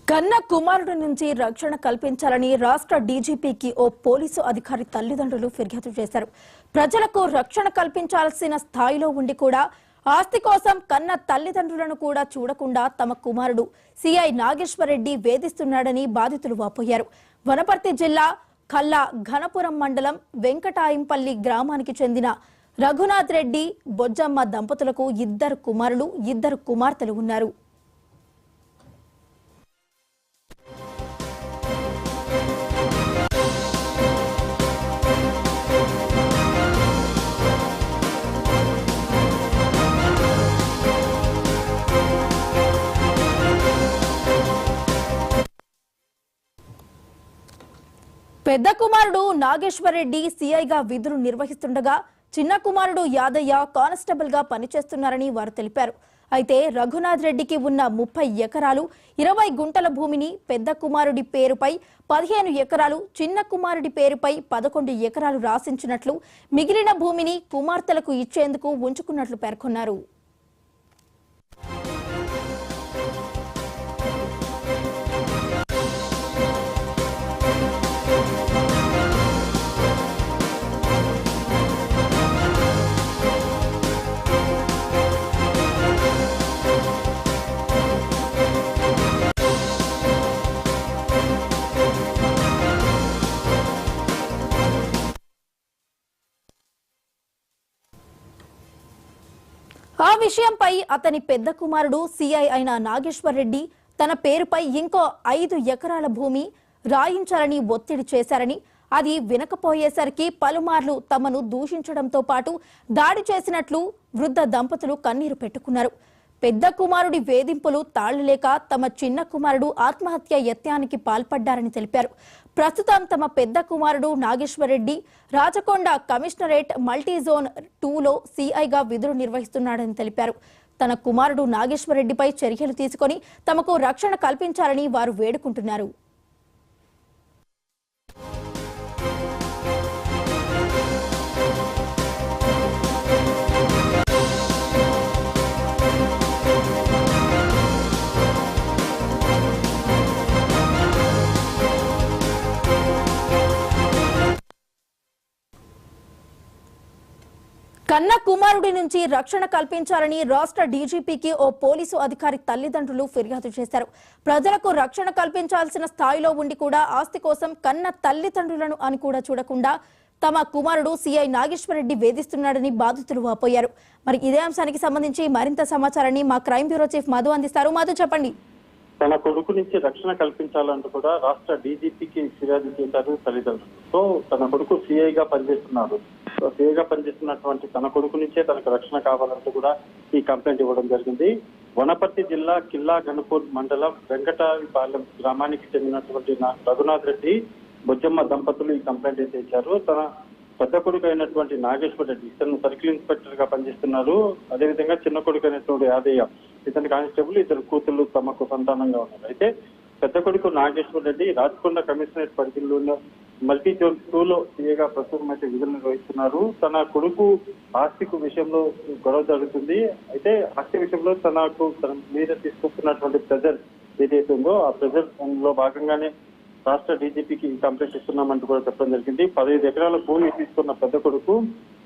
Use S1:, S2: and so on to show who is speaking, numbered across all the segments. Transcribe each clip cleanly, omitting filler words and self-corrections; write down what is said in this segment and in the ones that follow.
S1: కన్న కుమారుడి నుంచి రక్షణ కల్పించాలని రాష్ట్ర డీజీపీకి ఓ పోలీసు అధికారి తల్లిదండ్రులు ఫిర్యాదు చేశారు. ప్రజలకు రక్షణ కల్పించాల్సిన స్థాయిలో ఉండి కూడా ఆస్తి కోసం కన్న తల్లిదండ్రులను కూడా చూడకుండా తమ కుమారుడు సిఐ నాగేశ్వరరెడ్డి వేధిస్తున్నాడని బాధితులు వాపోయారు. వనపర్తి జిల్లా కల్లా ఘనపురం మండలం వెంకటాయంపల్లి గ్రామానికి చెందిన రఘునాథ్ రెడ్డి బొజ్జమ్మ దంపతులకు 2 కుమారులు 2 కుమార్తెలు ఉన్నారు. పెద్ద కుమారుడు నాగేశ్వరరెడ్డి సిఐగా విధులు నిర్వహిస్తుండగా చిన్న కుమారుడు యాదయ్య కానిస్టేబుల్ గా పనిచేస్తున్నారని వారు తెలిపారు. అయితే రఘునాథ్ రెడ్డికి ఉన్న 30 ఎకరాలు 20 గుంటల భూమిని పెద్ద కుమారుడి పేరుపై 15 ఎకరాలు, చిన్న కుమారుడి పేరుపై 11 ఎకరాలు రాసించినట్లు, మిగిలిన భూమిని కుమార్తెలకు ఇచ్చేందుకు ఉంచుకున్నట్లు పేర్కొన్నారు. ఆ విషయంపై అతని పెద్ద కుమారుడు సిఐ అయిన నాగేశ్వరరెడ్డి తన పేరుపై ఇంకో 5 ఎకరాల భూమి రాయించాలని ఒత్తిడి చేశారని, అది వినకపోయేసరికి పలుమార్లు తమను దూషించడంతో పాటు దాడి చేసినట్లు వృద్ధ దంపతులు కన్నీరు పెట్టుకున్నారు. పెద్ద కుమారుడి వేధింపులు తాళలేక తమ చిన్న కుమారుడు ఆత్మహత్య యత్నానికి పాల్పడ్డారని తెలిపారు. ప్రస్తుతం తమ పెద్ద కుమారుడు నాగేశ్వరరెడ్డి రాచకొండ కమిషనరేట్ మల్టీజోన్ 2లో సిఐగా విధులు నిర్వహిస్తున్నాడని తెలిపారు. తన కుమారుడు నాగేశ్వరరెడ్డిపై చర్యలు తీసుకొని తమకు రక్షణ కల్పించాలని వారు వేడుకుంటున్నారు. కన్న కుమారుడి నుంచి రక్షణ కల్పించాలని రాష్ట్ర డీజీపీకి ఓ పోలీసు అధికారి తల్లిదండ్రులు ఫిర్యాదు చేశారు. ప్రజలకు రక్షణ కల్పించాల్సిన స్థాయిలో ఉండి కూడా ఆస్తి కోసం కన్న తల్లిదండ్రులను అని కూడా చూడకుండా తమ కుమారుడు సిఐ నాగేశ్వరరెడ్డి వేధిస్తున్నాడని బాధితులు వాపోయారు. మరి ఇదే అంశానికి సంబంధించి మరింత సమాచారాన్ని మా క్రైమ్ బ్యూరో చీఫ్ మధు అందిస్తారు. మధు, చెప్పండి.
S2: తన కొడుకు నుంచి రక్షణ కల్పించాలంటూ కూడా రాష్ట్ర డీజీపీకి ఫిర్యాదు చేశారు తల్లిదండ్రులు. సో తన కొడుకు సిఐగా పనిచేస్తున్నారు. సిఐగా పనిచేస్తున్నటువంటి తన కొడుకు నుంచే తనకు రక్షణ కావాలంటూ కూడా ఈ కంప్లైంట్ ఇవ్వడం జరిగింది. వనపర్తి జిల్లా కిల్లా ఘనపూర్ మండలం వెంకటాయపాలెం గ్రామానికి చెందినటువంటి రఘునాథ్ రెడ్డి బొజ్జమ్మ దంపతులు ఈ కంప్లైంట్ అయితే ఇచ్చారు. తన పెద్ద కొడుకు అయినటువంటి నాగేశ్వర రెడ్డి ఇతను సర్కిల్ ఇన్స్పెక్టర్ గా పనిచేస్తున్నారు. అదేవిధంగా చిన్న కొడుకు అయినటువంటి యాదయ్య ఇతని కానిస్టేబుల్, 2 కూతుళ్లు తమకు సంతానంగా ఉన్నారు. అయితే పెద్ద కొడుకు నాగేశ్వర రెడ్డి రాచకొండ కమిషనరేట్ పరిధిలో మల్టీజోన్ 2లో సీఏగా ప్రస్తుతం అయితే విధులు నిర్వహిస్తున్నారు. తన కొడుకు ఆస్తికు విషయంలో గొడవ జరుగుతుంది. అయితే ఆస్తి విషయంలో తన మీద తీసుకొస్తున్నటువంటి ప్రెజర్ ఏదైతే ఉందో ఆ ప్రెజర్ లో భాగంగానే రాష్ట్ర డీజీపీకి కంప్లైంట్ ఇస్తున్నామంటూ కూడా చెప్పడం జరిగింది. 15 ఎకరాల భూమి తీసుకున్న పెద్ద కొడుకు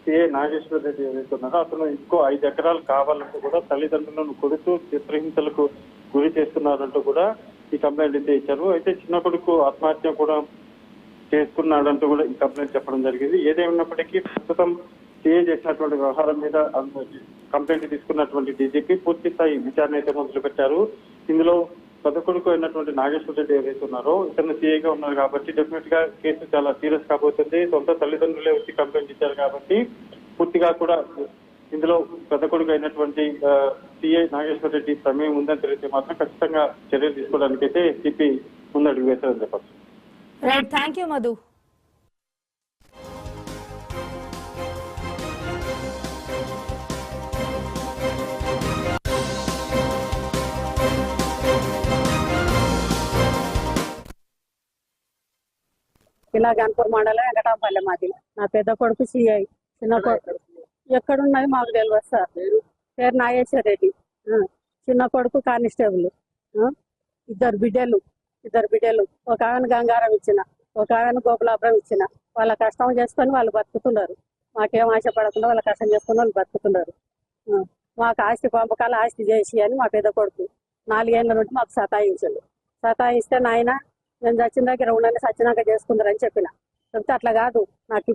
S2: సిఐ నాగేశ్వర రెడ్డి ఏదైతున్నారో అతను ఇంకో 5 ఎకరాలు కావాలంటూ కూడా తల్లిదండ్రులను కొడుతూ చిత్రహింసలకు గురి చేస్తున్నారంటూ కూడా ఈ కంప్లైంట్ అయితే ఇచ్చారు. అయితే చిన్న కొడుకు ఆత్మహత్య కూడా చేసుకున్నాడంటూ కూడా ఈ కంప్లైంట్ చెప్పడం జరిగింది. ఏదేమైనప్పటికీ ప్రస్తుతం సిఐ చేసినటువంటి వ్యవహారం మీద కంప్లైంట్ తీసుకున్నటువంటి డీజీపీ పూర్తి స్థాయి విచారణ అయితే మొదలు పెట్టారు. ఇందులో పెద్ద కొడుకు అయినటువంటి నాగేశ్వర రెడ్డి ఏదైతే ఉన్నారో ఇతను సిఐగా ఉన్నారు కాబట్టి డెఫినెట్ గా కేసు చాలా సీరియస్ కాబోతుంది. సొంత తల్లిదండ్రులే వచ్చి కంప్లైంట్ ఇచ్చారు కాబట్టి పూర్తిగా కూడా ఇందులో పెద్ద కొడుకు అయినటువంటి సిఐ నాగేశ్వర రెడ్డి ప్రమేయం ఉందని తెలిస్తే మాత్రం ఖచ్చితంగా చర్యలు తీసుకోవడానికి అయితే సిపి ముందడుగు వేశారని చెప్పచ్చు.
S1: Thank you Madhu.
S3: ఇలా గన్పూర్ మండలం వెంకటాంపల్లి మాది. నా పెద్ద కొడుకు సిఐ, చిన్న కొడుకు ఎక్కడున్నది మాకు తెలియదు సార్. పేరు నాగేశ్వర రెడ్డి. చిన్న కొడుకు కానిస్టేబుల్. ఇద్దరు బిడ్డలు ఒక ఆమెను గంగారం ఇచ్చిన, ఒక ఆమెను గోపులాపురం ఇచ్చిన. వాళ్ళ కష్టం చేసుకొని వాళ్ళు బతుకుతున్నారు. మాకేం ఆశపడకుండా వాళ్ళ కష్టం చేసుకొని వాళ్ళు బతుకుతున్నారు. మాకు ఆస్తి పంపకాలు ఆస్తి చేసి అని మా పెద్ద కొడుకు 4 ఏళ్ళ నుండి మాకు సతాయిస్తే నాయన నేను చచ్చిన దగ్గర ఉండండి, చచ్చినాక చేసుకుందరని చెప్పిన. చెప్తే అట్లా కాదు, నాకు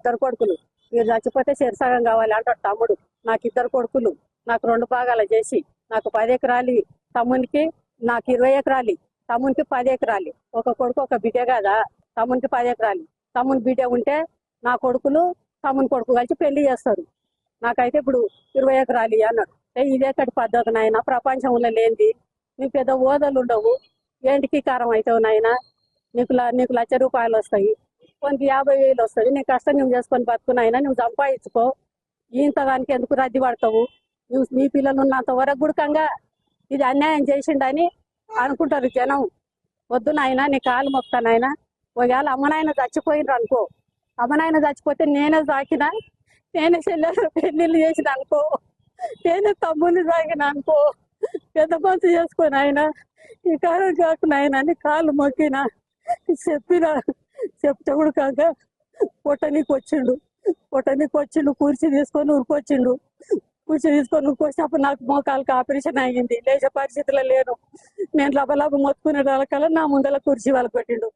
S3: 2 కొడుకులు, మీరు చచ్చిపోతే చెరసగం కావాలి అంటాడు తమ్ముడు. నాకు 2 కొడుకులు, నాకు 2 భాగాలు చేసి నాకు 10 ఎకరాలు, తమ్మునికి నాకు 20 ఎకరాలు, తమ్మునికి 10 ఎకరాలు. ఒక కొడుకు ఒక బిడ్డ కదా, తమ్మునికి 10 ఎకరాలు. తమ్ముని బిడ్డ ఉంటే నా కొడుకులు తమ్ముని కొడుకు కలిసి పెళ్లి చేస్తారు. నాకైతే ఇప్పుడు 20 ఎకరాలు అన్నాడు. ఇదేకటి పద్ధతి నాయన, ప్రపంచంలో లేనిది. నీకు పెద్ద ఓదలు ఉండవు, ఏంటికి కారం అవుతావు నాయన. నీకు 1,00,000 రూపాయలు వస్తాయి, కొంత 50,000 వస్తుంది. నీ కష్టం నువ్వు చేసుకొని బతుకున్నాయినా, నువ్వు సంపాదించుకో. ఇంత దానికి ఎందుకు రద్దీ పడతావు? నువ్వు మీ పిల్లలు ఉన్నంత వరకు గుడకంగా ఇది అన్యాయం చేసిండని అనుకుంటారు జనం. వద్దు నాయన, నీ కాలు మొక్తానాయన. ఒకవేళ అమ్మనాయన చచ్చిపోయినరు అనుకో, అమ్మనాయన చచ్చిపోతే నేనే సాకిన, నేనే చెల్లెలు పెళ్లిళ్ళు చేసిన అనుకో, నేనే తమ్ముని సాగిన అనుకో, పెద్ద పంచు చేసుకొని ఆయన ఈ కాలం కాకుండా ఆయన నీ కాలు మొక్కిన చెప్తే కూడా కాక పొట్టనీకి వచ్చిండు కుర్చీ తీసుకొని ఉరికొచ్చిండు. ఉరికొచ్చినప్పుడు నాకు మోకాలకు ఆపరేషన్ అయ్యింది, లేచే పరిస్థితిలో లేను. నేను లబలబ మొత్తుకునే వాళ్ళకల్లా నా ముందల కుర్చీ వాళ్ళకి పెట్టిండు.